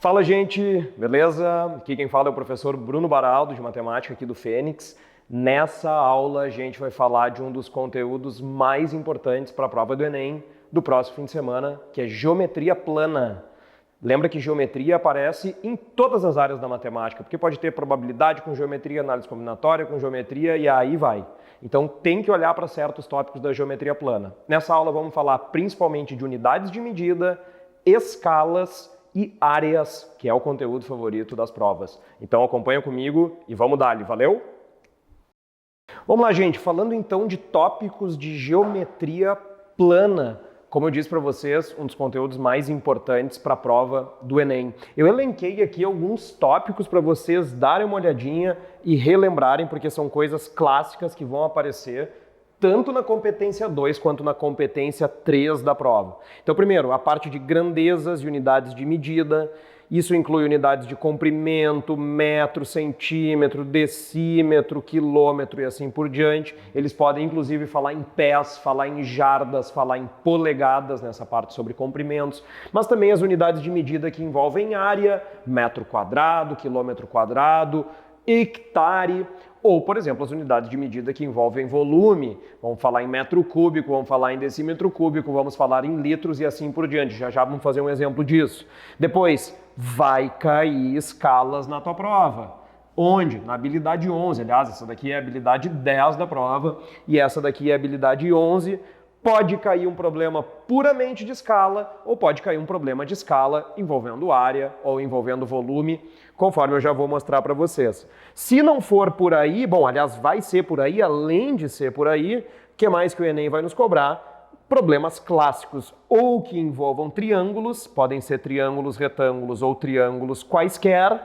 Fala, gente, beleza? Aqui quem fala é o professor Bruno Baraldo, de matemática aqui do Fênix. Nessa aula a gente vai falar de um dos conteúdos mais importantes para a prova do Enem do próximo fim de semana, que é geometria plana. Lembra que geometria aparece em todas as áreas da matemática, porque pode ter probabilidade com geometria, análise combinatória com geometria e aí vai. Então tem que olhar para certos tópicos da geometria plana. Nessa aula vamos falar principalmente de unidades de medida, escalas e áreas, que é o conteúdo favorito das provas. Então acompanha comigo e vamos dar-lhe, valeu? Vamos lá, gente, falando então de tópicos de geometria plana, como eu disse para vocês, um dos conteúdos mais importantes para a prova do Enem. Eu elenquei aqui alguns tópicos para vocês darem uma olhadinha e relembrarem, porque são coisas clássicas que vão aparecer tanto na competência 2 quanto na competência 3 da prova. Então, primeiro, a parte de grandezas e unidades de medida. Isso inclui unidades de comprimento, metro, centímetro, decímetro, quilômetro e assim por diante. Eles podem, inclusive, falar em pés, falar em jardas, falar em polegadas nessa parte sobre comprimentos, mas também as unidades de medida que envolvem área, metro quadrado, quilômetro quadrado, hectare, ou, por exemplo, as unidades de medida que envolvem volume. Vamos falar em metro cúbico, vamos falar em decímetro cúbico, vamos falar em litros e assim por diante. Já vamos fazer um exemplo disso. Depois, vai cair escalas na tua prova. Onde? Na habilidade 11. Aliás, essa daqui é a habilidade 10 da prova e essa daqui é a habilidade 11. Pode cair um problema puramente de escala ou pode cair um problema de escala envolvendo área ou envolvendo volume, conforme eu já vou mostrar para vocês. Se não for por aí, bom, aliás, vai ser por aí, além de ser por aí, o que mais que o Enem vai nos cobrar? Problemas clássicos, ou que envolvam triângulos, podem ser triângulos, retângulos ou triângulos quaisquer,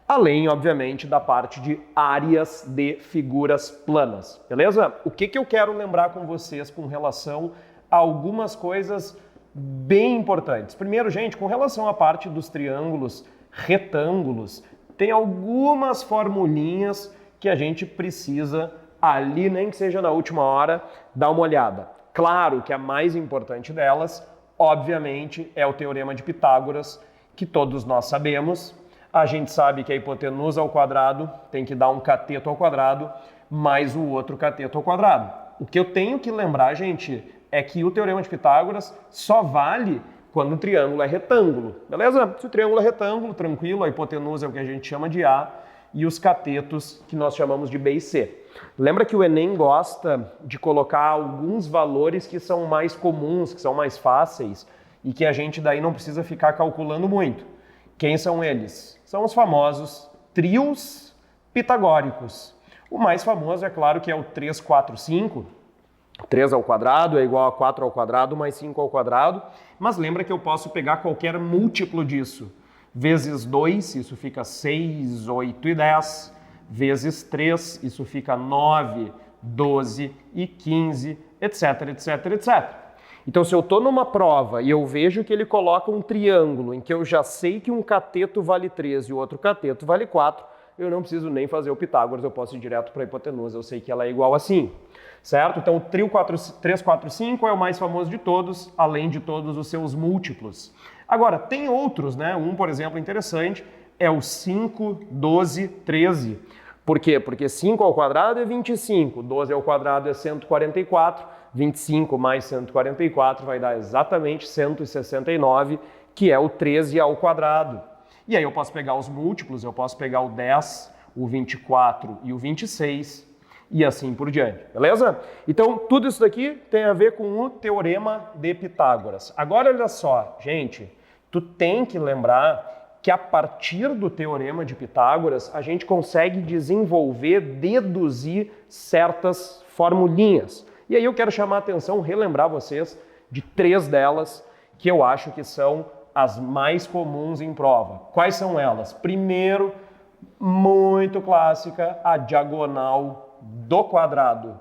além, obviamente, da parte de áreas de figuras planas, beleza? O que eu quero lembrar com vocês com relação a algumas coisas bem importantes. Primeiro, gente, com relação à parte dos triângulos, retângulos, tem algumas formulinhas que a gente precisa ali, nem que seja na última hora, dar uma olhada. Claro que a mais importante delas, obviamente, é o Teorema de Pitágoras, que todos nós sabemos. A gente sabe que a hipotenusa ao quadrado tem que dar um cateto ao quadrado mais o outro cateto ao quadrado. O que eu tenho que lembrar, gente, é que o Teorema de Pitágoras só vale quando o triângulo é retângulo, beleza? Se o triângulo é retângulo, tranquilo, a hipotenusa é o que a gente chama de A e os catetos que nós chamamos de B e C. Lembra que o Enem gosta de colocar alguns valores que são mais comuns, que são mais fáceis e que a gente daí não precisa ficar calculando muito. Quem são eles? São os famosos trios pitagóricos. O mais famoso, é claro, que é o 3, 4, 5. 3 ao quadrado é igual a 4 ao quadrado mais 5 ao quadrado. Mas lembra que eu posso pegar qualquer múltiplo disso. Vezes 2, isso fica 6, 8 e 10. Vezes 3, isso fica 9, 12 e 15, etc, etc, etc. Então, se eu estou numa prova e eu vejo que ele coloca um triângulo em que eu já sei que um cateto vale 3 e o outro cateto vale 4, eu não preciso nem fazer o Pitágoras, eu posso ir direto para a hipotenusa, eu sei que ela é igual assim, certo? Então, o trio 3, 4, 5 é o mais famoso de todos, além de todos os seus múltiplos. Agora, tem outros, né? Um, por exemplo, interessante, é o 5, 12, 13. Por quê? Porque 5 ao quadrado é 25, 12 ao quadrado é 144, 25 mais 144 vai dar exatamente 169, que é o 13 ao quadrado. E aí eu posso pegar os múltiplos, eu posso pegar o 10, o 24 e o 26 e assim por diante, beleza? Então, tudo isso daqui tem a ver com o Teorema de Pitágoras. Agora, olha só, gente, tu tem que lembrar que a partir do Teorema de Pitágoras, a gente consegue desenvolver, deduzir certas formulinhas. E aí eu quero chamar a atenção, relembrar vocês de 3 delas que eu acho que são as mais comuns em prova. Quais são elas? Primeiro, muito clássica, a diagonal do quadrado.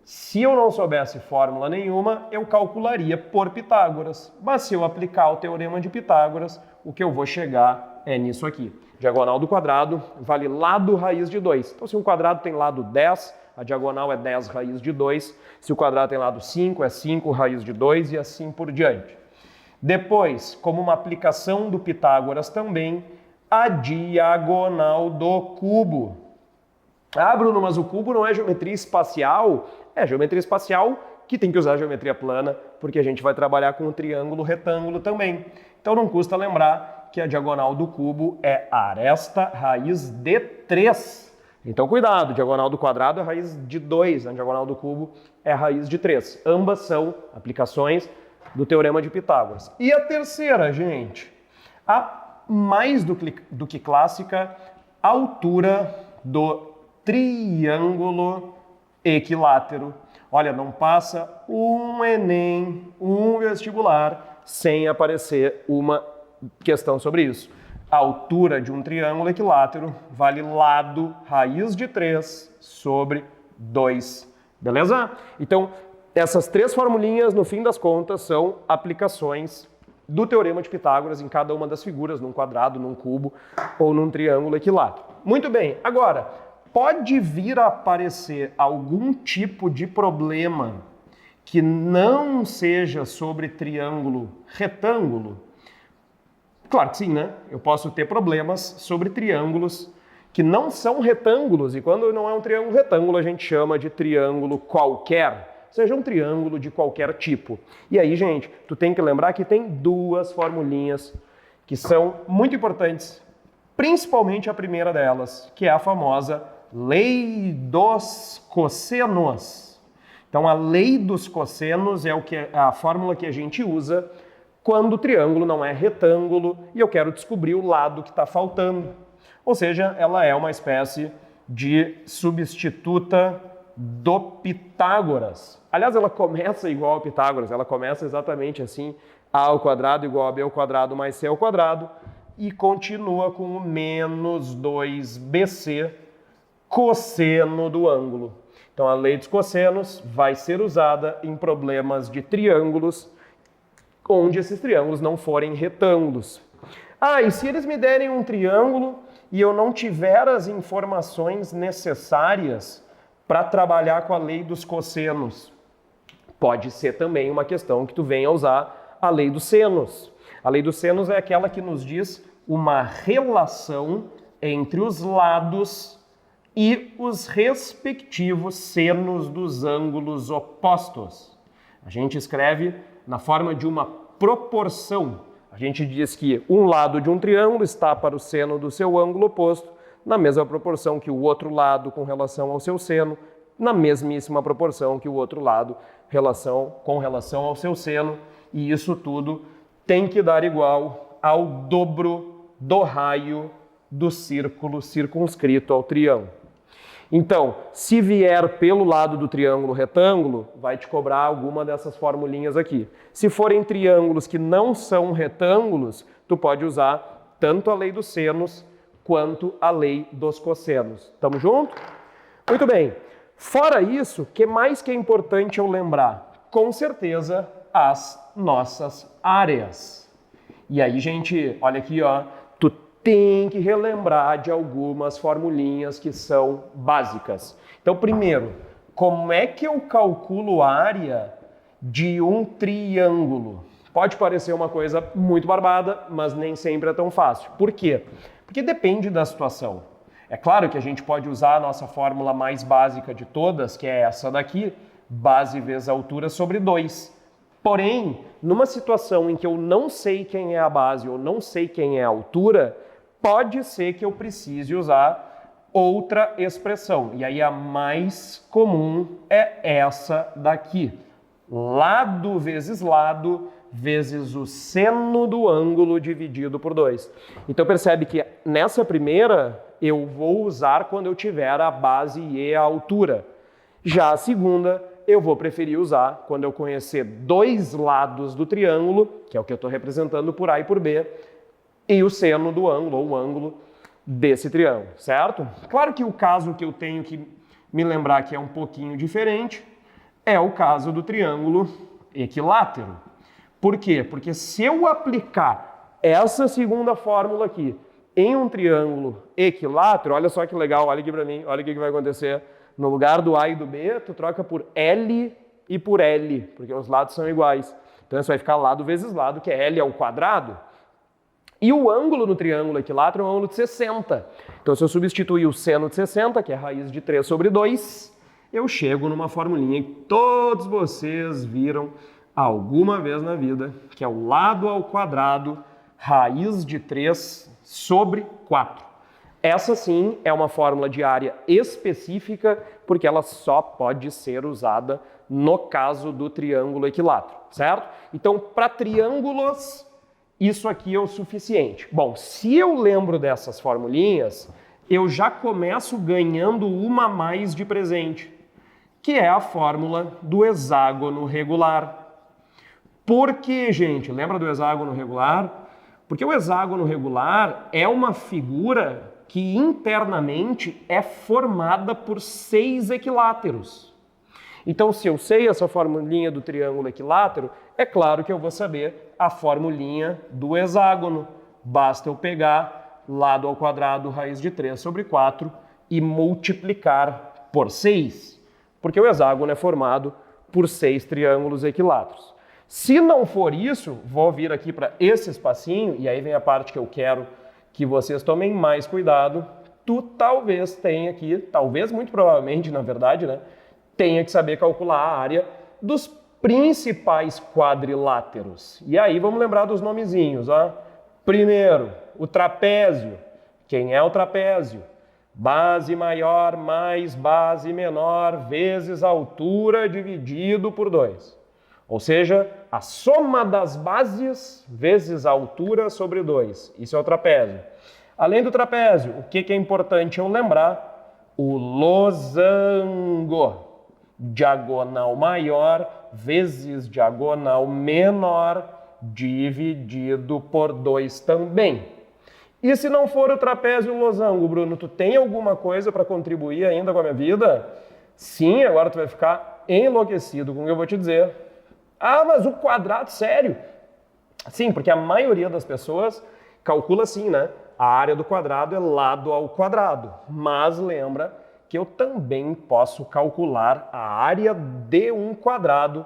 Se eu não soubesse fórmula nenhuma, eu calcularia por Pitágoras. Mas se eu aplicar o Teorema de Pitágoras, o que eu vou chegar é nisso aqui. Diagonal do quadrado vale lado raiz de 2. Então, se um quadrado tem lado 10, a diagonal é 10 raiz de 2. Se o quadrado tem lado 5, é 5 raiz de 2 e assim por diante. Depois, como uma aplicação do Pitágoras também, a diagonal do cubo. Ah, Bruno, mas o cubo não é geometria espacial? É geometria espacial que tem que usar geometria plana, porque a gente vai trabalhar com o triângulo retângulo também. Então não custa lembrar que a diagonal do cubo é aresta raiz de 3. Então cuidado, diagonal do quadrado é raiz de 2, a diagonal do cubo é raiz de 3. Ambas são aplicações do Teorema de Pitágoras. E a terceira, gente, a mais do que clássica, altura do triângulo equilátero. Olha, não passa um Enem, um vestibular, sem aparecer uma questão sobre isso. A altura de um triângulo equilátero vale lado raiz de 3 sobre 2. Beleza? Então, essas 3 formulinhas, no fim das contas, são aplicações do Teorema de Pitágoras em cada uma das figuras, num quadrado, num cubo ou num triângulo equilátero. Muito bem, agora, pode vir a aparecer algum tipo de problema que não seja sobre triângulo retângulo? Claro que sim, né? Eu posso ter problemas sobre triângulos que não são retângulos, e quando não é um triângulo retângulo, a gente chama de triângulo qualquer, seja um triângulo de qualquer tipo. E aí, gente, tu tem que lembrar que tem 2 formulinhas que são muito importantes, principalmente a primeira delas, que é a famosa lei dos cossenos. Então, a lei dos cossenos é a fórmula que a gente usa quando o triângulo não é retângulo e eu quero descobrir o lado que está faltando. Ou seja, ela é uma espécie de substituta do Pitágoras. Aliás, ela começa igual ao Pitágoras, ela começa exatamente assim, a ao quadrado igual a b ao quadrado mais c ao quadrado, e continua com o menos 2bc cosseno do ângulo. Então, a lei dos cossenos vai ser usada em problemas de triângulos onde esses triângulos não forem retângulos. Ah, e se eles me derem um triângulo e eu não tiver as informações necessárias para trabalhar com a lei dos cossenos? Pode ser também uma questão que tu venha usar a lei dos senos. A lei dos senos é aquela que nos diz uma relação entre os lados e os respectivos senos dos ângulos opostos. A gente escreve na forma de uma proporção. A gente diz que um lado de um triângulo está para o seno do seu ângulo oposto, na mesma proporção que o outro lado com relação ao seu seno, na mesmíssima proporção que o outro lado com relação ao seu seno, e isso tudo tem que dar igual ao dobro do raio do círculo circunscrito ao triângulo. Então, se vier pelo lado do triângulo retângulo, vai te cobrar alguma dessas formulinhas aqui. Se forem triângulos que não são retângulos, tu pode usar tanto a lei dos senos quanto a lei dos cossenos. Tamo junto? Muito bem. Fora isso, o que mais que é importante eu lembrar? Com certeza, as nossas áreas. E aí, gente, olha aqui, ó, tu tem que relembrar de algumas formulinhas que são básicas. Então, primeiro, como é que eu calculo a área de um triângulo? Pode parecer uma coisa muito barbada, mas nem sempre é tão fácil. Por quê? Porque depende da situação. É claro que a gente pode usar a nossa fórmula mais básica de todas, que é essa daqui, base vezes altura sobre 2. Porém, numa situação em que eu não sei quem é a base ou não sei quem é a altura, pode ser que eu precise usar outra expressão. E aí a mais comum é essa daqui. Lado vezes o seno do ângulo dividido por 2. Então percebe que nessa primeira eu vou usar quando eu tiver a base e a altura. Já a segunda eu vou preferir usar quando eu conhecer 2 lados do triângulo, que é o que eu estou representando por A e por B, e o seno do ângulo, ou o ângulo desse triângulo, certo? Claro que o caso que eu tenho que me lembrar que é um pouquinho diferente é o caso do triângulo equilátero. Por quê? Porque se eu aplicar essa segunda fórmula aqui em um triângulo equilátero, olha só que legal, olha aqui para mim, olha o que vai acontecer. No lugar do A e do B, tu troca por L e por L, porque os lados são iguais. Então, isso vai ficar lado vezes lado, que é L ao quadrado. E o ângulo no triângulo equilátero é um ângulo de 60. Então, se eu substituir o seno de 60, que é raiz de 3 sobre 2, eu chego numa formulinha que todos vocês viram alguma vez na vida, que é o lado ao quadrado, raiz de 3 sobre 4. Essa sim é uma fórmula de área específica, porque ela só pode ser usada no caso do triângulo equilátero, certo? Então, para triângulos, isso aqui é o suficiente. Bom, se eu lembro dessas formulinhas, eu já começo ganhando uma a mais de presente, que é a fórmula do hexágono regular. Por que, gente? Lembra do hexágono regular? Porque o hexágono regular é uma figura que internamente é formada por 6 equiláteros. Então, se eu sei essa formulinha do triângulo equilátero, é claro que eu vou saber a formulinha do hexágono. Basta eu pegar lado ao quadrado raiz de 3 sobre 4 e multiplicar por 6, porque o hexágono é formado por 6 triângulos equiláteros. Se não for isso, vou vir aqui para esse espacinho, e aí vem a parte que eu quero que vocês tomem mais cuidado. Tu talvez tenha aqui, talvez muito provavelmente, na verdade, né, tenha que saber calcular a área dos principais quadriláteros. E aí vamos lembrar dos nomezinhos, ó. Primeiro, o trapézio. Quem é o trapézio? Base maior mais base menor vezes altura dividido por 2. Ou seja, a soma das bases vezes a altura sobre 2. Isso é o trapézio. Além do trapézio, o que é importante eu lembrar? O losango. Diagonal maior vezes diagonal menor dividido por 2 também. E se não for o trapézio e o losango, Bruno, tu tem alguma coisa para contribuir ainda com a minha vida? Sim, agora tu vai ficar enlouquecido com o que eu vou te dizer. Ah, mas o quadrado, sério? Sim, porque a maioria das pessoas calcula assim, né? A área do quadrado é lado ao quadrado. Mas lembra que eu também posso calcular a área de um quadrado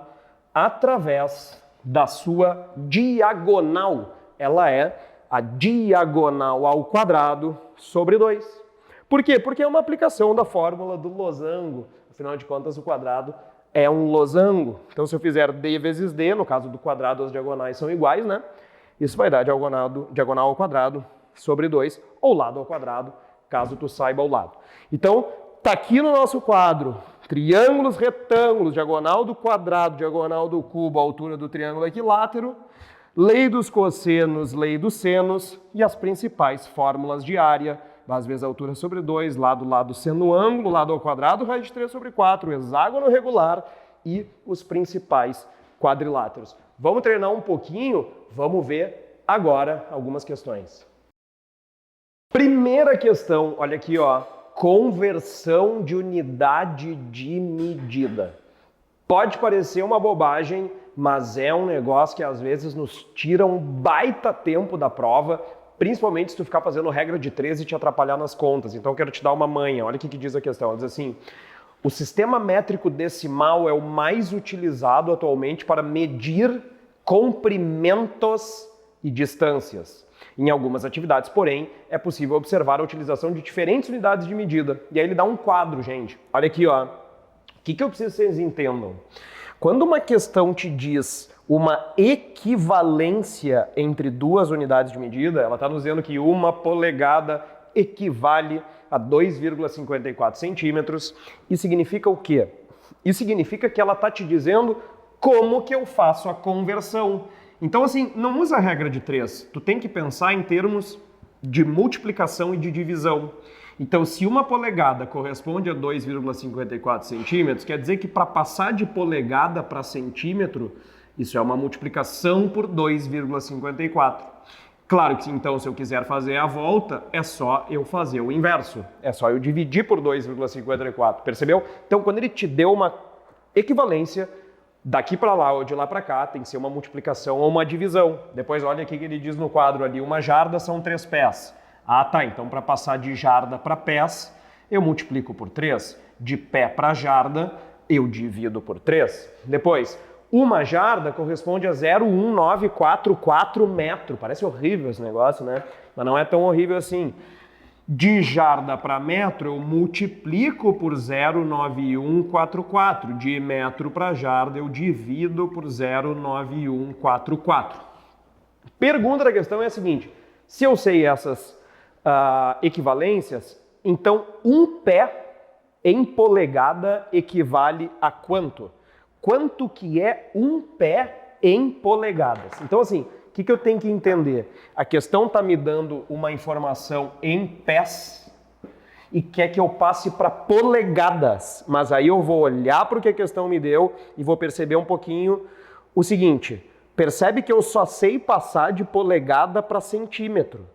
através da sua diagonal. Ela é a diagonal ao quadrado sobre 2. Por quê? Porque é uma aplicação da fórmula do losango. Afinal de contas, o quadrado é um losango. Então, se eu fizer d vezes d, no caso do quadrado, as diagonais são iguais, né? Isso vai dar diagonal ao quadrado sobre 2, ou lado ao quadrado, caso tu saiba o lado. Então, tá aqui no nosso quadro, triângulos, retângulos, diagonal do quadrado, diagonal do cubo, altura do triângulo equilátero, lei dos cossenos, lei dos senos e as principais fórmulas de área, base vezes altura sobre 2, lado, seno ângulo, lado ao quadrado, raiz de 3 sobre 4, hexágono regular e os principais quadriláteros. Vamos treinar um pouquinho? Vamos ver agora algumas questões. Primeira questão, olha aqui, ó. Conversão de unidade de medida. Pode parecer uma bobagem, mas é um negócio que às vezes nos tira um baita tempo da prova, principalmente se tu ficar fazendo regra de 3 e te atrapalhar nas contas. Então eu quero te dar uma manha. Olha o que diz a questão. Ela diz assim: o sistema métrico decimal é o mais utilizado atualmente para medir comprimentos e distâncias. Em algumas atividades, porém, é possível observar a utilização de diferentes unidades de medida. E aí ele dá um quadro, gente. Olha aqui, ó. O que eu preciso que vocês entendam? Quando uma questão te diz uma equivalência entre duas unidades de medida, ela está nos dizendo que uma polegada equivale a 2,54 centímetros. Isso significa o quê? Isso significa que ela está te dizendo como que eu faço a conversão. Então, assim, não usa a regra de 3. Tu tem que pensar em termos de multiplicação e de divisão. Então, se uma polegada corresponde a 2,54 centímetros, quer dizer que para passar de polegada para centímetro, isso é uma multiplicação por 2,54. Claro que, então, se eu quiser fazer a volta, é só eu fazer o inverso. É só eu dividir por 2,54. Percebeu? Então, quando ele te deu uma equivalência, daqui para lá ou de lá para cá tem que ser uma multiplicação ou uma divisão. Depois olha aqui que ele diz no quadro ali, uma jarda são 3 pés. Ah tá, então para passar de jarda para pés, eu multiplico por 3. De pé para jarda, eu divido por 3. Depois, Uma jarda corresponde a 0,1944 metro. Parece horrível esse negócio, né? Mas não é tão horrível assim. De jarda para metro, eu multiplico por 0,9144. De metro para jarda, eu divido por 0,9144. Pergunta da questão é a seguinte: se eu sei essas equivalências, então um pé em polegada equivale a quanto? Quanto que é um pé em polegadas? Então, assim, o que eu tenho que entender? A questão está me dando uma informação em pés e quer que eu passe para polegadas. Mas aí eu vou olhar para o que a questão me deu e vou perceber um pouquinho o seguinte. Percebe que eu só sei passar de polegada para centímetro.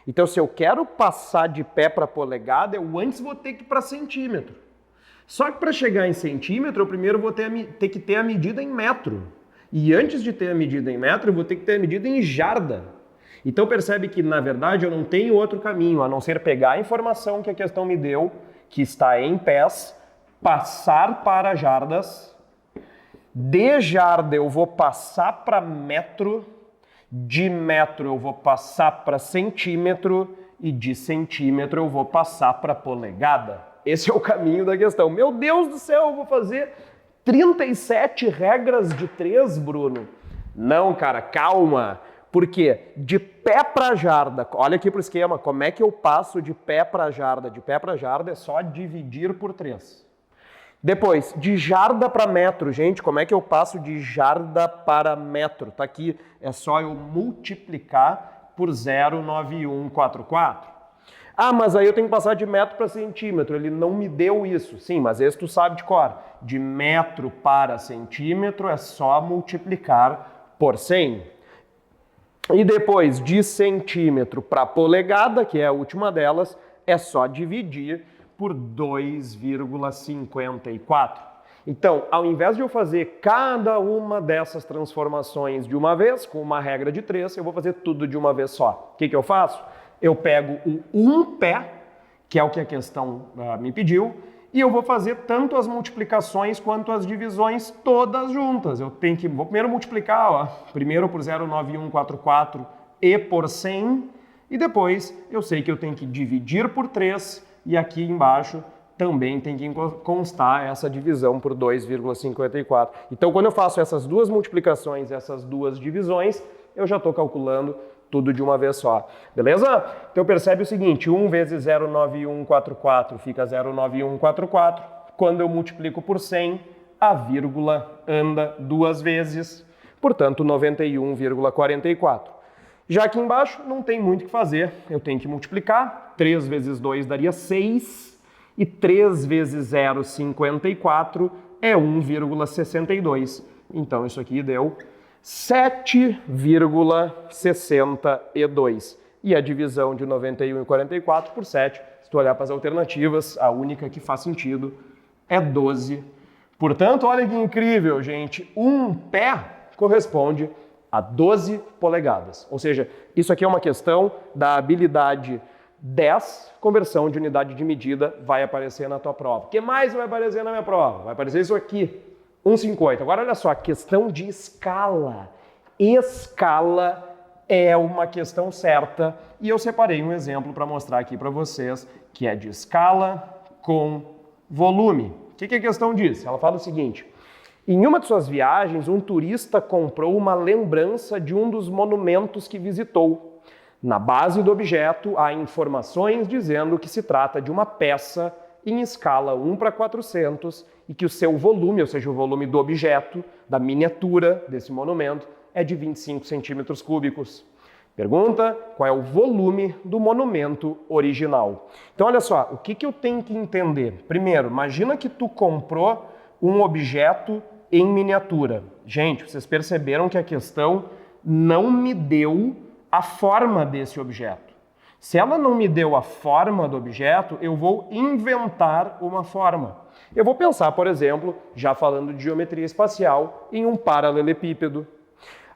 Então, se eu quero passar de pé para polegada, eu antes vou ter que ir para centímetro. Só que para chegar em centímetro, eu primeiro vou ter que ter a medida em metro. E antes de ter a medida em metro, eu vou ter que ter a medida em jarda. Então percebe que, na verdade, eu não tenho outro caminho, a não ser pegar a informação que a questão me deu, que está em pés, passar para jardas. De jarda eu vou passar para metro, de metro eu vou passar para centímetro e de centímetro eu vou passar para polegada. Esse é o caminho da questão. Meu Deus do céu, eu vou fazer 37 regras de 3, Bruno. Não, cara, calma. Por quê? De pé para jarda, olha aqui para o esquema, como é que eu passo de pé para jarda? De pé para jarda é só dividir por 3. Depois, de jarda para metro, gente, como é que eu passo de jarda para metro? Tá aqui, é só eu multiplicar por 0,9144. Ah, mas aí eu tenho que passar de metro para centímetro, ele não me deu isso. Sim, mas esse tu sabe de cor. De metro para centímetro é só multiplicar por 100. E depois, de centímetro para polegada, que é a última delas, é só dividir por 2,54. Então, ao invés de eu fazer cada uma dessas transformações de uma vez, com uma regra de 3, eu vou fazer tudo de uma vez só. O que eu faço? Eu pego o um pé, que é o que a questão me pediu, e eu vou fazer tanto as multiplicações quanto as divisões todas juntas. Vou primeiro multiplicar, primeiro por 0,9144 e por 100, e depois eu sei que eu tenho que dividir por 3, e aqui embaixo também tem que constar essa divisão por 2,54. Então, quando eu faço essas duas multiplicações, essas duas divisões, eu já estou calculando tudo de uma vez só, beleza? Então percebe o seguinte, 1 vezes 0,9144 fica 0,9144. Quando eu multiplico por 100, a vírgula anda duas vezes, portanto 91,44. Já aqui embaixo não tem muito o que fazer, eu tenho que multiplicar, 3 vezes 2 daria 6, e 3 vezes 0,54 é 1,62. Então isso aqui deu 7,62. E a divisão de 91,44 por 7, se tu olhar para as alternativas, a única que faz sentido é 12. Portanto, olha que incrível, gente. Um pé corresponde a 12 polegadas. Ou seja, isso aqui é uma questão da habilidade 10, conversão de unidade de medida, vai aparecer na tua prova. O que mais vai aparecer na minha prova? Vai aparecer isso aqui. 1,58. Agora, olha só, questão de escala. Escala é uma questão certa e eu separei um exemplo para mostrar aqui para vocês que é de escala com volume. O que a questão diz? Ela fala o seguinte: em uma de suas viagens, um turista comprou uma lembrança de um dos monumentos que visitou. Na base do objeto, há informações dizendo que se trata de uma peça em escala 1:400 e que o seu volume, ou seja, o volume do objeto, da miniatura desse monumento, é de 25 centímetros cúbicos. Pergunta: qual é o volume do monumento original? Então, olha só, o que eu tenho que entender? Primeiro, imagina que tu comprou um objeto em miniatura. Gente, vocês perceberam que a questão não me deu a forma desse objeto. Se ela não me deu a forma do objeto, eu vou inventar uma forma. Eu vou pensar, por exemplo, já falando de geometria espacial, em um paralelepípedo.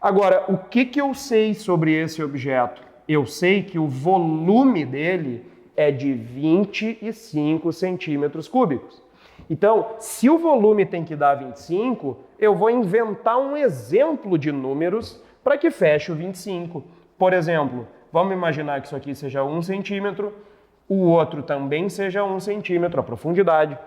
Agora, o que eu sei sobre esse objeto? Eu sei que o volume dele é de 25 centímetros cúbicos. Então, se o volume tem que dar 25, eu vou inventar um exemplo de números para que feche o 25. Por exemplo, vamos imaginar que isso aqui seja 1 centímetro, o outro também seja 1 centímetro, a profundidade,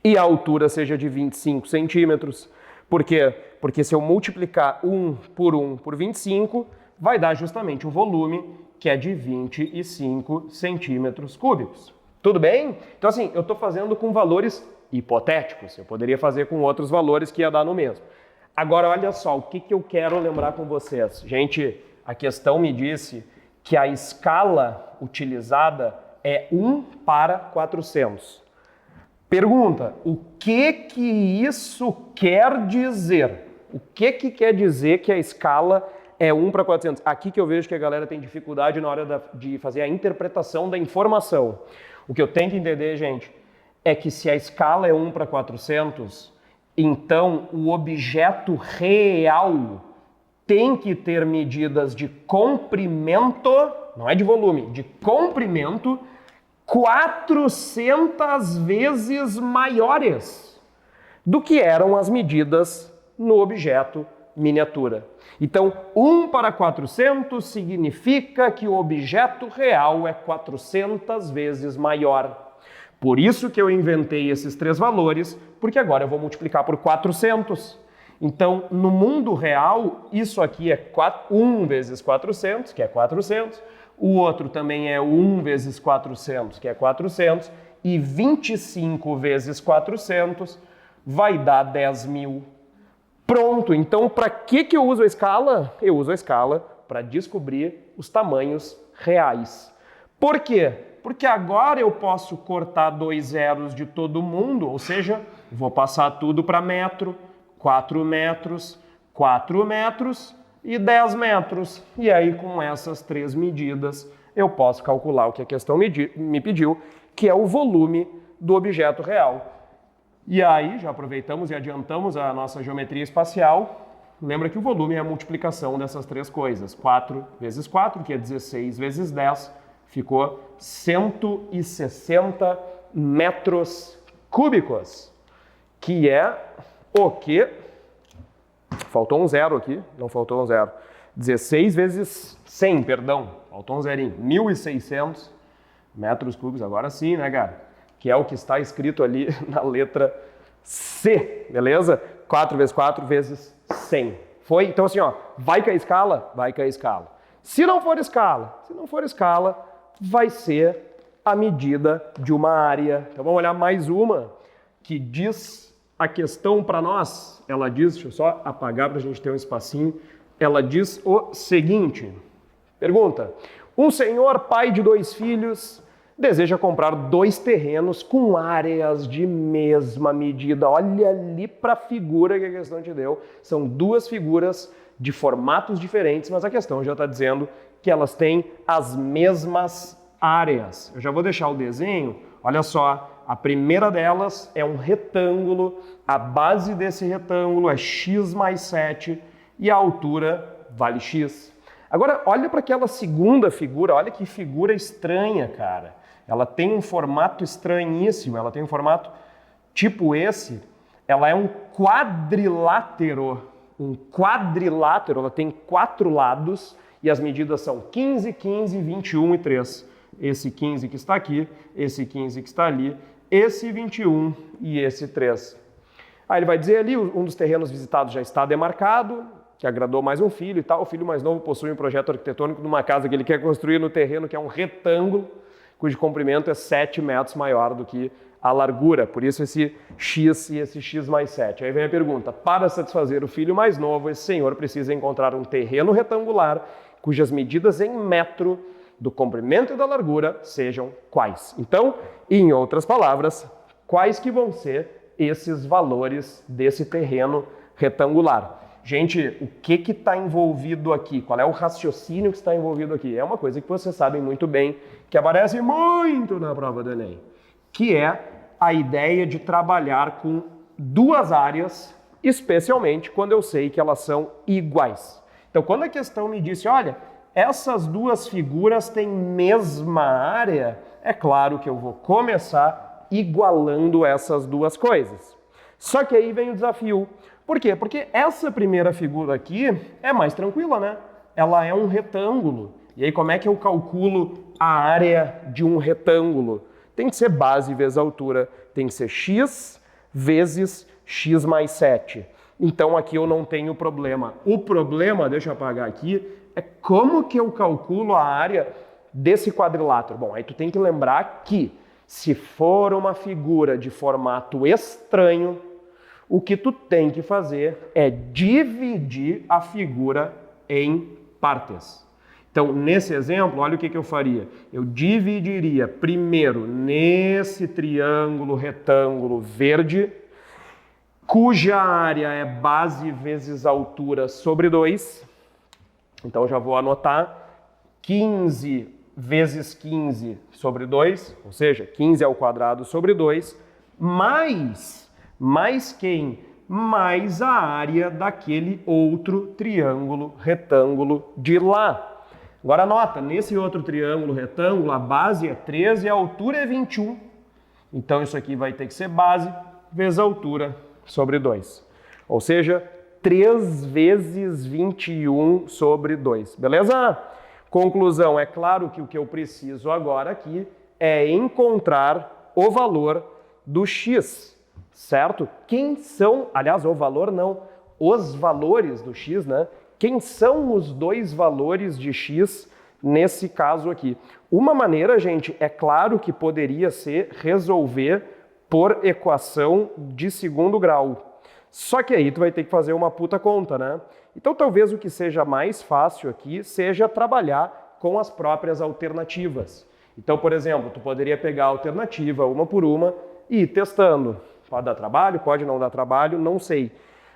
e a altura seja de 25 centímetros. Por quê? Porque se eu multiplicar 1 por 25, vai dar justamente o volume, que é de 25 centímetros cúbicos. Tudo bem? Então, assim, eu estou fazendo com valores hipotéticos. Eu poderia fazer com outros valores que ia dar no mesmo. Agora, olha só, o que eu quero lembrar com vocês. Gente, a questão me disse que a escala utilizada é 1 para 400. Pergunta, o que isso quer dizer? O que quer dizer que a escala é 1 para 400? Aqui que eu vejo que a galera tem dificuldade na hora de fazer a interpretação da informação. O que eu tenho que entender, gente, é que se a escala é 1 para 400, então o objeto real tem que ter medidas de comprimento, não é de volume, de comprimento, 400 vezes maiores do que eram as medidas no objeto miniatura. Então, 1 para 400 significa que o objeto real é 400 vezes maior. Por isso que eu inventei esses 3 valores, porque agora eu vou multiplicar por 400. Então, no mundo real, isso aqui é 1 vezes 400, que é 400. O outro também é 1 vezes 400, que é 400. E 25 vezes 400 vai dar 10.000. Pronto, então para que eu uso a escala? Eu uso a escala para descobrir os tamanhos reais. Por quê? Porque agora eu posso cortar 2 zeros de todo mundo, ou seja, vou passar tudo para metro, 4 metros, 4 metros e 10 metros. E aí com essas 3 medidas eu posso calcular o que a questão me pediu, que é o volume do objeto real. E aí, já aproveitamos e adiantamos a nossa geometria espacial. Lembra que o volume é a multiplicação dessas 3 coisas. 4 vezes 4, que é 16 vezes 10, ficou 160 metros cúbicos, que é o quê? Faltou um zero aqui, não faltou um zero. 16 vezes 100, perdão, faltou um zerinho. 1.600 metros cúbicos, agora sim, né, cara? Que é o que está escrito ali na letra C, beleza? 4 vezes 4 vezes 100. Foi? Então assim, ó, vai cair escala? Vai cair escala. Se não for escala, vai ser a medida de uma área. Então vamos olhar mais uma que diz a questão para nós. Ela diz, deixa eu só apagar para a gente ter um espacinho. Ela diz o seguinte, pergunta, um senhor pai de 2 filhos deseja comprar 2 terrenos com áreas de mesma medida. Olha ali para a figura que a questão te deu. São 2 figuras de formatos diferentes, mas a questão já está dizendo que elas têm as mesmas áreas. Eu já vou deixar o desenho. Olha só, a primeira delas é um retângulo. A base desse retângulo é x mais 7 e a altura vale x. Agora, olha para aquela segunda figura. Olha que figura estranha, cara. Ela tem um formato estranhíssimo, ela tem um formato tipo esse, ela é um quadrilátero. Ela tem 4 lados e as medidas são 15, 15, 21 e 3. Esse 15 que está aqui, esse 15 que está ali, esse 21 e esse 3. Aí ele vai dizer ali, um dos terrenos visitados já está demarcado, que agradou mais um filho e tal. O filho mais novo possui um projeto arquitetônico de uma casa que ele quer construir no terreno, que é um retângulo, cujo comprimento é 7 metros maior do que a largura, por isso esse x e esse x mais 7. Aí vem a pergunta, para satisfazer o filho mais novo, esse senhor precisa encontrar um terreno retangular cujas medidas em metro do comprimento e da largura sejam quais. Então, em outras palavras, quais que vão ser esses valores desse terreno retangular? Gente, o que está envolvido aqui? Qual é o raciocínio que está envolvido aqui? É uma coisa que vocês sabem muito bem, que aparece muito na prova do Enem, que é a ideia de trabalhar com 2 áreas, especialmente quando eu sei que elas são iguais. Então, quando a questão me disse, olha, essas 2 figuras têm mesma área, é claro que eu vou começar igualando essas duas coisas. Só que aí vem o desafio. Por quê? Porque essa primeira figura aqui é mais tranquila, né? Ela é um retângulo. E aí como é que eu calculo a área de um retângulo? Tem que ser base vezes altura. Tem que ser x vezes x mais 7. Então aqui eu não tenho problema. O problema, deixa eu apagar aqui, é como que eu calculo a área desse quadrilátero. Bom, aí tu tem que lembrar que se for uma figura de formato estranho, o que tu tem que fazer é dividir a figura em partes. Então, nesse exemplo, olha o que eu faria. Eu dividiria primeiro nesse triângulo retângulo verde, cuja área é base vezes altura sobre 2. Então, já vou anotar 15 vezes 15 sobre 2, ou seja, 15 ao quadrado sobre 2, mais quem? Mais a área daquele outro triângulo retângulo de lá. Agora anota, nesse outro triângulo retângulo, a base é 13 e a altura é 21. Então isso aqui vai ter que ser base vezes altura sobre 2. Ou seja, 3 vezes 21 sobre 2. Beleza? Conclusão, é claro que o que eu preciso agora aqui é encontrar o valor do x, certo? Quem são, aliás, o valor não, os valores do x, né? Quem são os dois valores de x nesse caso aqui? Uma maneira, gente, é claro que poderia ser resolver por equação de segundo grau. Só que aí tu vai ter que fazer uma puta conta, né? Então talvez o que seja mais fácil aqui seja trabalhar com as próprias alternativas. Então, por exemplo, tu poderia pegar a alternativa uma por uma e ir testando. Pode dar trabalho, pode não dar trabalho, não sei.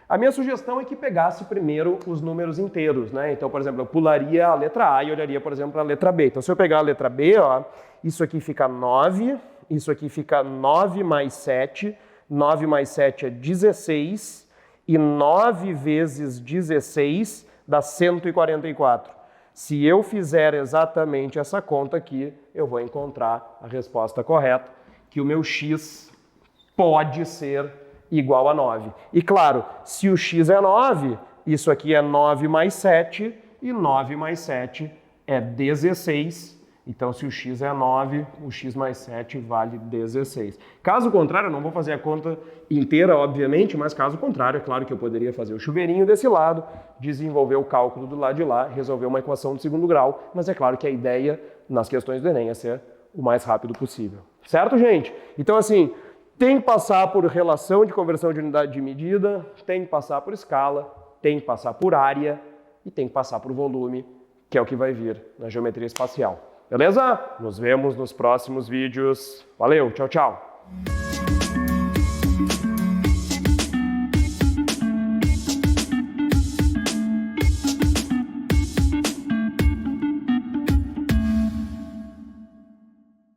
A minha sugestão é que pegasse primeiro os números inteiros, né? Então, por exemplo, eu pularia a letra A e olharia, por exemplo, a letra B. Então, se eu pegar a letra B, ó, isso aqui fica 9, isso aqui fica 9 mais 7, 9 mais 7 é 16, e 9 vezes 16 dá 144. Se eu fizer exatamente essa conta aqui, eu vou encontrar a resposta correta, que o meu x pode ser igual a 9. E claro, se o x é 9, isso aqui é 9 mais 7, e 9 mais 7 é 16. Então, se o x é 9, o x mais 7 vale 16. Caso contrário, eu não vou fazer a conta inteira, obviamente, mas caso contrário, é claro que eu poderia fazer o chuveirinho desse lado, desenvolver o cálculo do lado de lá, resolver uma equação de segundo grau, mas é claro que a ideia nas questões do Enem é ser o mais rápido possível. Certo, gente? Então, assim, tem que passar por relação de conversão de unidade de medida, tem que passar por escala, tem que passar por área e tem que passar por volume, que é o que vai vir na geometria espacial. Beleza? Nos vemos nos próximos vídeos. Valeu, tchau, tchau!